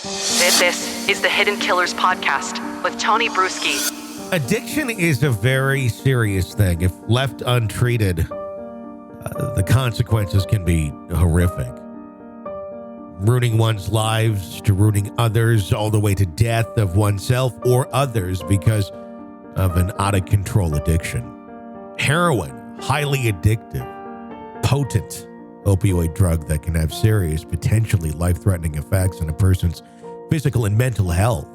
This is the Hidden Killers Podcast with Tony Bruschi. Addiction is a very serious thing. If left untreated, the consequences can be horrific. Ruining one's lives to ruining others, all the way to death of oneself or others because of an out-of-control addiction. Heroin, highly addictive, potent opioid drug that can have serious, potentially life-threatening effects on a person's physical and mental health.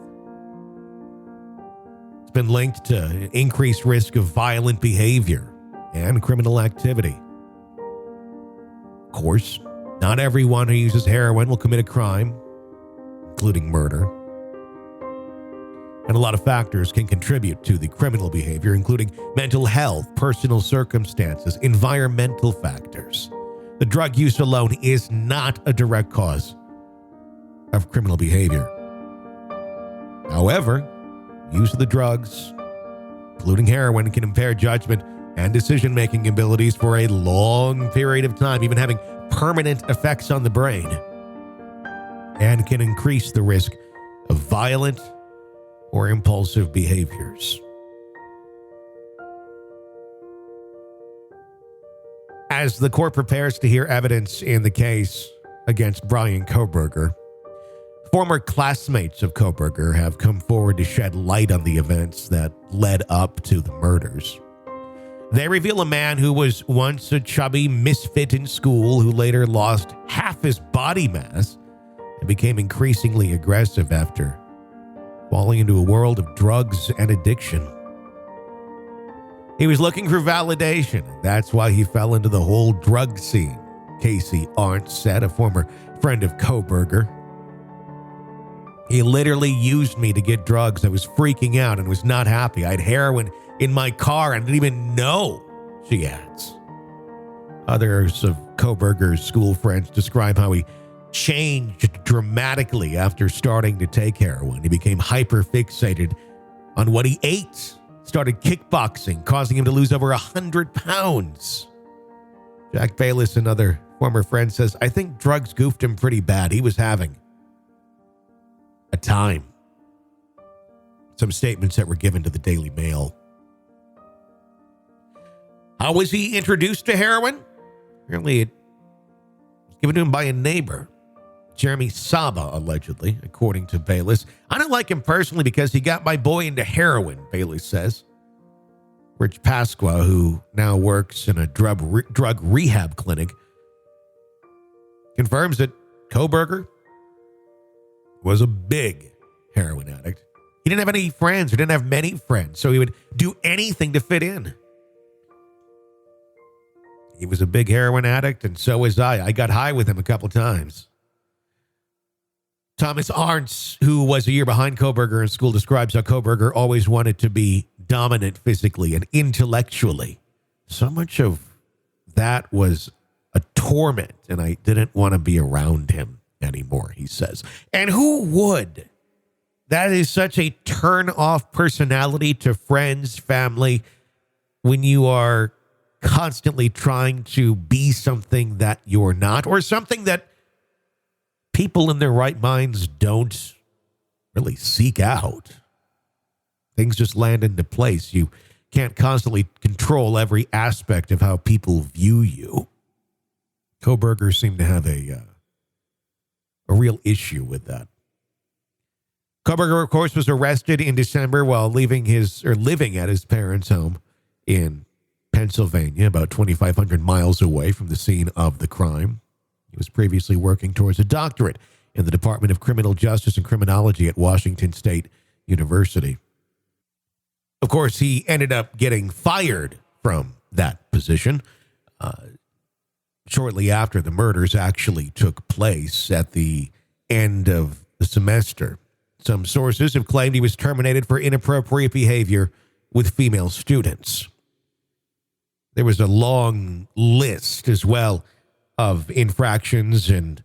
It's been linked to increased risk of violent behavior and criminal activity. Of course, not everyone who uses heroin will commit a crime, including murder. And a lot of factors can contribute to the criminal behavior, including mental health, personal circumstances, environmental factors. The drug use alone is not a direct cause of criminal behavior. However, use of the drugs, including heroin, can impair judgment and decision-making abilities for a long period of time, even having permanent effects on the brain, and can increase the risk of violent or impulsive behaviors. As the court prepares to hear evidence in the case against Bryan Kohberger, former classmates of Kohberger have come forward to shed light on the events that led up to the murders. They reveal a man who was once a chubby misfit in school who later lost half his body mass and became increasingly aggressive after falling into a world of drugs and addiction. He was looking for validation, and that's why he fell into the whole drug scene, Casey Arndt said, a former friend of Kohberger. He literally used me to get drugs. I was freaking out and was not happy. I had heroin in my car and I didn't even know, she adds. Others of Kohberger's school friends describe how he changed dramatically after starting to take heroin. He became hyper-fixated on what he ate, started kickboxing, causing him to lose over 100 pounds. Jack Bayless, another former friend, says, I think drugs goofed him pretty bad. He was having a time. Some statements that were given to the Daily Mail. How was he introduced to heroin? Apparently it was given to him by a neighbor, Jeremy Saba, allegedly, according to Bayless. I don't like him personally because he got my boy into heroin, Bayless says. Rich Pasqua, who now works in a drug rehab clinic, confirms that Kohberger was a big heroin addict. He didn't have any friends, or didn't have many friends, so he would do anything to fit in. He was a big heroin addict, and so was I. I got high with him a couple times. Thomas Arntz, who was a year behind Kohberger in school, describes how Kohberger always wanted to be dominant physically and intellectually. So much of that was a torment, and I didn't want to be around him anymore, he says. And who would? That is such a turn-off personality to friends, family, when you are constantly trying to be something that you're not, or something that people in their right minds don't really seek out. Things just land into place. You can't constantly control every aspect of how people view you. Kohberger seemed to have a real issue with that. Kohberger, of course, was arrested in December while living at his parents' home in Pennsylvania, about 2,500 miles away from the scene of the crime. He was previously working towards a doctorate in the Department of Criminal Justice and Criminology at Washington State University. Of course, he ended up getting fired from that position shortly after the murders actually took place at the end of the semester. Some sources have claimed he was terminated for inappropriate behavior with female students. There was a long list as well of infractions and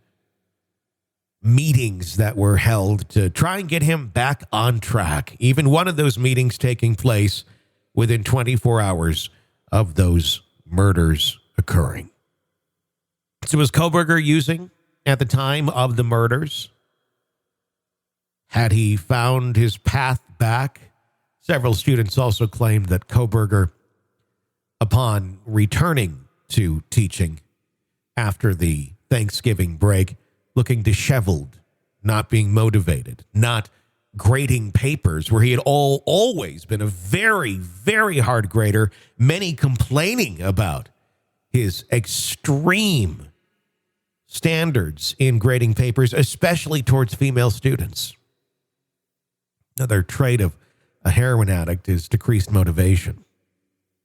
meetings that were held to try and get him back on track. Even one of those meetings taking place within 24 hours of those murders occurring. So was Kohberger using at the time of the murders? Had he found his path back? Several students also claimed that Kohberger, upon returning to teaching after the Thanksgiving break, looking disheveled, not being motivated, not grading papers where he had always been a very, very hard grader, many complaining about his extreme standards in grading papers, especially towards female students. Another trait of a heroin addict is decreased motivation.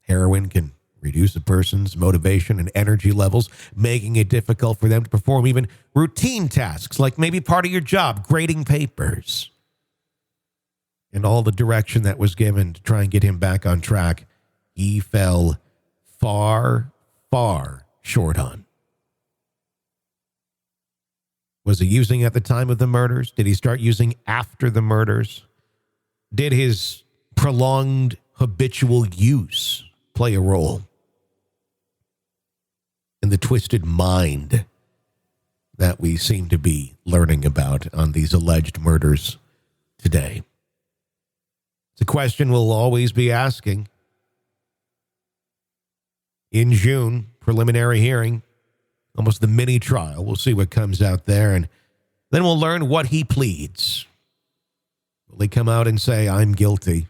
Heroin can reduce a person's motivation and energy levels, making it difficult for them to perform even routine tasks, like maybe part of your job, grading papers. And all the direction that was given to try and get him back on track, he fell far, far short on. Was he using at the time of the murders? Did he start using after the murders? Did his prolonged habitual use play a role in the twisted mind that we seem to be learning about on these alleged murders today? It's a question we'll always be asking. In June, preliminary hearing, almost the mini trial. We'll see what comes out there, and then we'll learn what he pleads. Will he come out and say, I'm guilty?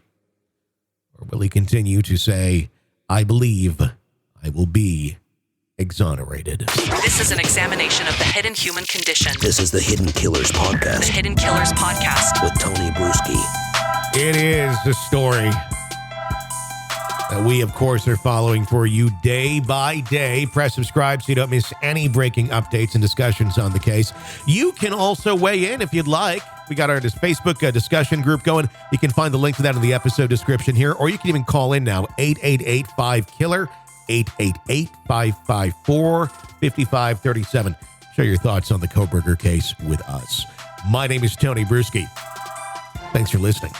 Or will he continue to say, I believe I will be exonerated? This is an examination of the hidden human condition. This is the Hidden Killers Podcast. The Hidden Killers Podcast. With Tony Bruschi. It is the story that we, of course, are following for you day by day. Press subscribe so you don't miss any breaking updates and discussions on the case. You can also weigh in if you'd like. We got our Facebook discussion group going. You can find the link to that in the episode description here, or you can even call in now, 888-5-KILLER, 888-554-5537. Share your thoughts on the Kohberger case with us. My name is Tony Bruschi. Thanks for listening.